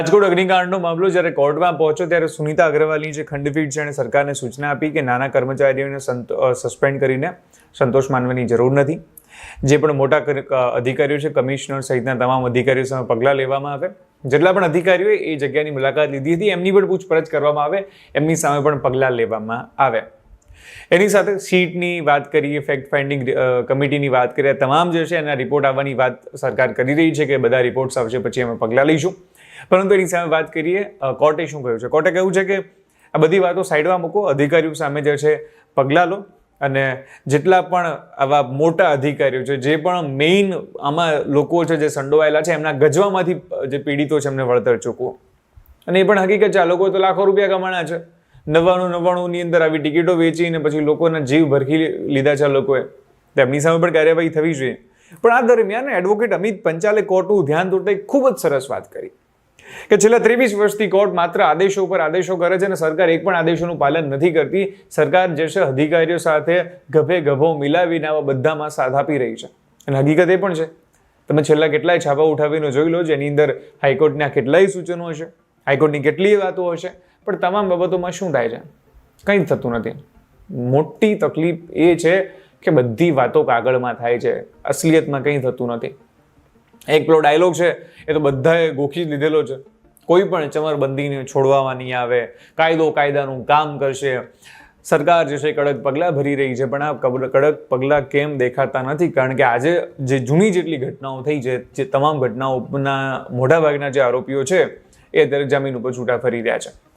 રાજકોટ અગ્નિકાંડનો મામલો જ્યારે કોર્ટમાં પહોંચ્યો ત્યારે સુનીતા અગ્રવાલની જે ખંડપીઠ છે એણે સરકારને સૂચના આપી કે નાના કર્મચારીઓને સસ્પેન્ડ કરીને સંતોષ માનવાની જરૂર નથી. જે પણ મોટા અધિકારીઓ છે, કમિશનર સહિતના તમામ અધિકારીઓ સામે પગલાં લેવામાં આવે. જેટલા પણ અધિકારીઓએ એ જગ્યાની મુલાકાત લીધી હતી એમની પણ પૂછપરછ કરવામાં આવે, એમની સામે પણ પગલાં લેવામાં આવે. એની સાથે સીટની વાત કરીએ, ફેક્ટ ફાઇન્ડિંગ કમિટીની વાત કરીએ, તમામ જે છે એના રિપોર્ટ આવવાની વાત સરકાર કરી રહી છે કે બધા રિપોર્ટ્સ આવશે પછી અમે પગલાં લઈશું. પરંતુ એની સામે વાત કરીએ, કોર્ટે શું કહ્યું છે? કોર્ટે કહ્યું છે કે આ બધી વાતો સાઈડમાં મૂકો, અધિકારીઓ સામે જે છે પગલાં લો અને જેટલા પણ આવા મોટા અધિકારીઓ છે, જે પણ મેઇન આમાં લોકો છે જે સંડોવાયેલા છે, એમના ગજવામાંથી જે પીડિતો છે એમને વળતર ચૂકવો. અને એ પણ હકીકત છે, આ લોકો તો લાખો રૂપિયા કમાણા છે. 99-99ની અંદર આવી ટિકિટો વેચીને પછી લોકોના જીવ ભરખી લીધા છે આ લોકોએ. તેમની સામે પણ કાર્યવાહી થવી જોઈએ. પણ આ દરમિયાન એડવોકેટ અમિત પંચાલે કોર્ટનું ધ્યાન દોરતા એક ખૂબ જ સરસ વાત કરી કે છેલ્લા 23 વર્ષથી કોર્ટ માત્ર આદેશો ઉપર આદેશો કરે છે અને સરકાર એક પણ આદેશોનું પાલન નથી કરતી. સરકાર જે છે અધિકારીઓ સાથે ગભે ગભો મિલાવીને આવા બધામાં સાથ આપી રહી છે. અને હકીકત એ પણ છે, તમે છેલ્લા કેટલાય છાપા ઉઠાવીને જોઈ લો, જેની અંદર હાઈકોર્ટના કેટલાય સૂચનો હશે, હાઈકોર્ટની કેટલીય વાતો હશે, પણ તમામ બાબતોમાં શું થાય છે? કંઈ જ થતું નથી. મોટી તકલીફ એ છે કે બધી વાતો કાગળમાં થાય છે, અસલિયતમાં કંઈ થતું નથી. એક પેલો ડાયલોગ છે એ તો બધાએ ગોખી જ લીધેલો છે. કોઈ પણ ચમરબંધીને છોડવામાં નહીં આવે, કાયદો કાયદાનું કામ કરશે, સરકાર જે છે કડક પગલાં ભરી રહી છે. પણ આ કડક પગલાં કેમ દેખાતા નથી? કારણ કે આજે જે જૂની જેટલી ઘટનાઓ થઈ છે, જે તમામ ઘટનાઓના મોટાભાગના જે આરોપીઓ છે એ અત્યારે જામીન ઉપર છૂટા ફરી રહ્યા છે.